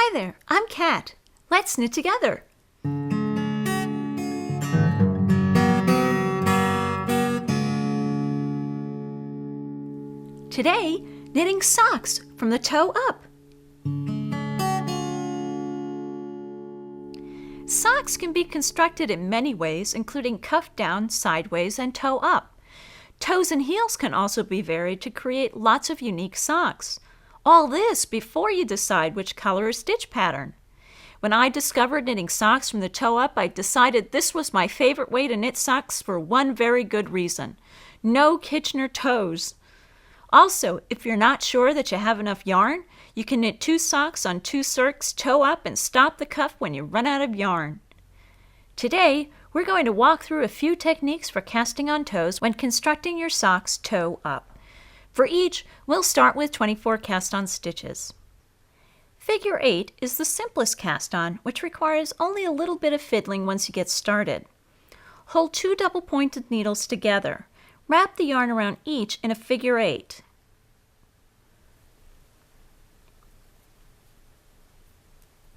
Hi there, I'm Kat. Let's knit together. Today, knitting socks from the toe up. Socks can be constructed in many ways, including cuff down, sideways, and toe up. Toes and heels can also be varied to create lots of unique socks. All this before you decide which color or stitch pattern. When I discovered knitting socks from the toe up, I decided this was my favorite way to knit socks for one very good reason. No Kitchener toes. Also, if you're not sure that you have enough yarn, you can knit 2 socks on 2 circs toe up and stop the cuff when you run out of yarn. Today, we're going to walk through a few techniques for casting on toes when constructing your socks toe up. For each, we'll start with 24 cast-on stitches. Figure 8 is the simplest cast-on, which requires only a little bit of fiddling once you get started. Hold 2 double-pointed needles together. Wrap the yarn around each in a figure 8.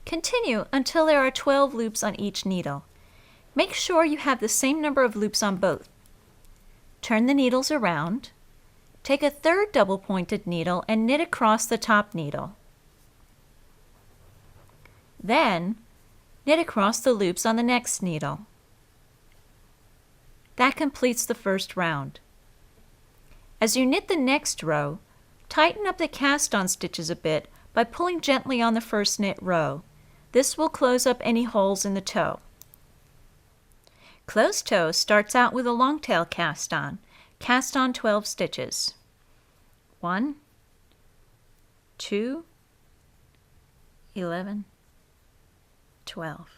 Continue until there are 12 loops on each needle. Make sure you have the same number of loops on both. Turn the needles around. Take a 3rd double-pointed needle and knit across the top needle. Then, knit across the loops on the next needle. That completes the first round. As you knit the next row, tighten up the cast-on stitches a bit by pulling gently on the first knit row. This will close up any holes in the toe. Closed toe starts out with a long tail cast-on. Cast on 12 stitches. 1, 2, 11, 12.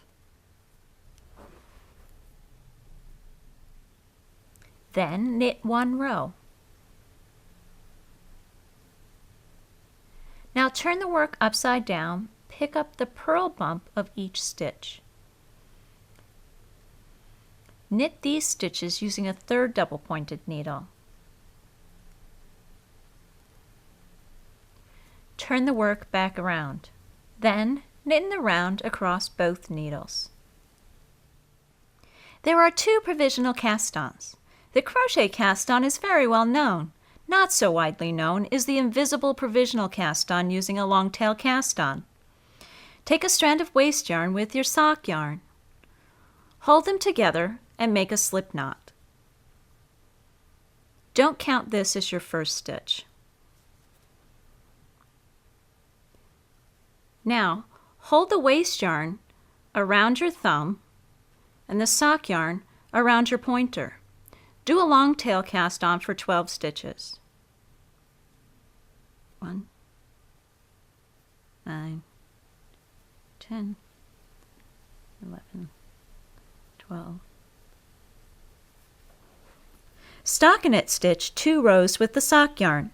Then knit 1 row. Now turn the work upside down, pick up the purl bump of each stitch. Knit these stitches using a 3rd double-pointed needle. Turn the work back around. Then knit in the round across both needles. There are 2 provisional cast-ons. The crochet cast-on is very well known. Not so widely known is the invisible provisional cast-on using a long tail cast-on. Take a strand of waste yarn with your sock yarn. Hold them together and make a slip knot. Don't count this as your first stitch. Now, hold the waste yarn around your thumb and the sock yarn around your pointer. Do a long tail cast on for 12 stitches. 1, 9, 10, 11, 12. Stockinette stitch 2 rows with the sock yarn.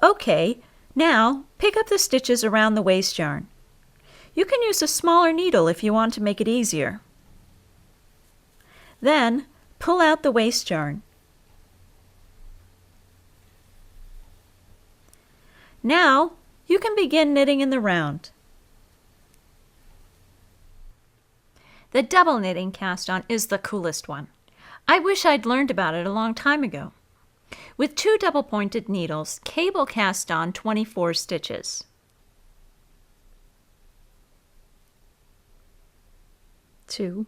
Okay, now pick up the stitches around the waste yarn. You can use a smaller needle if you want to make it easier. Then, pull out the waste yarn. Now, you can begin knitting in the round. The double knitting cast-on is the coolest one. I wish I'd learned about it a long time ago. With 2 double-pointed needles, cable cast on 24 stitches. 2,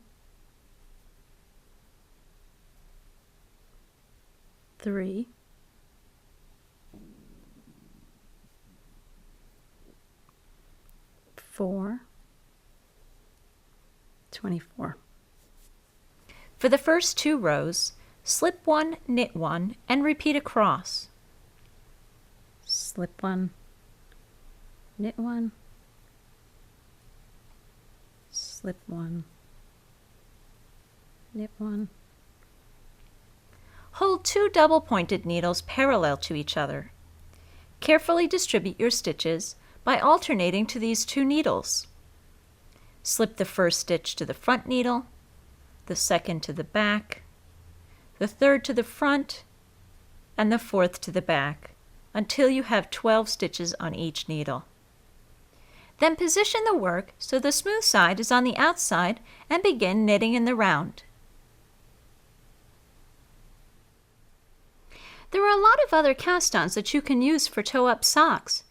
3, 4, 24. For the first 2 rows, slip 1, knit 1, and repeat across. Slip 1, knit 1, slip 1, knit 1. Hold 2 double-pointed needles parallel to each other. Carefully distribute your stitches by alternating to these 2 needles. Slip the first stitch to the front needle, the second to the back, the third to the front, and the 4th to the back until you have 12 stitches on each needle. Then position the work so the smooth side is on the outside and begin knitting in the round. There are a lot of other cast-ons that you can use for toe-up socks.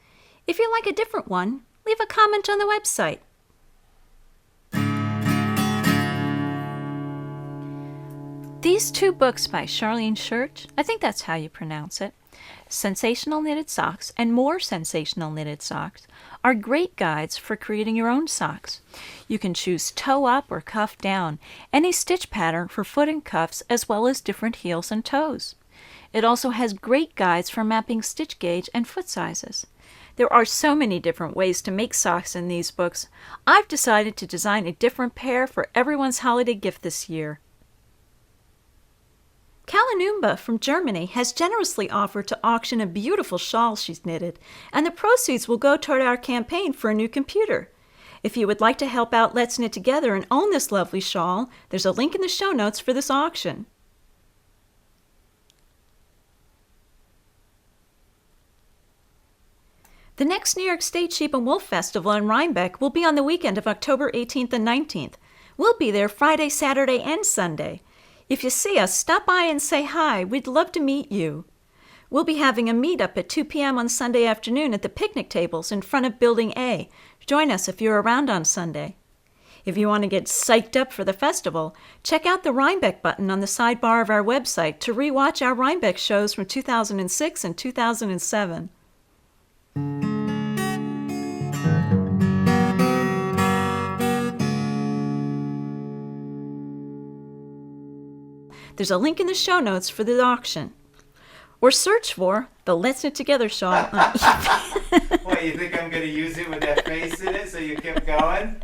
If you like a different one, leave a comment on the website. These 2 books by Charlene Schurch, I think that's how you pronounce it, Sensational Knitted Socks and More Sensational Knitted Socks, are great guides for creating your own socks. You can choose toe up or cuff down, any stitch pattern for foot and cuffs, as well as different heels and toes. It also has great guides for mapping stitch gauge and foot sizes. There are so many different ways to make socks in these books. I've decided to design a different pair for everyone's holiday gift this year. Kalinumba from Germany has generously offered to auction a beautiful shawl she's knitted, and the proceeds will go toward our campaign for a new computer. If you would like to help out Let's Knit Together and own this lovely shawl, there's a link in the show notes for this auction. The next New York State Sheep and Wolf Festival in Rhinebeck will be on the weekend of October 18th and 19th. We'll be there Friday, Saturday, and Sunday. If you see us, stop by and say hi. We'd love to meet you. We'll be having a meetup at 2 p.m. on Sunday afternoon at the picnic tables in front of Building A. Join us if you're around on Sunday. If you want to get psyched up for the festival, check out the Rhinebeck button on the sidebar of our website to rewatch our Rhinebeck shows from 2006 and 2007. There's a link in the show notes for the auction. Or search for the Let's Knit Together shawl on eBay. What, you think I'm going to use it with that face in it so you kept going?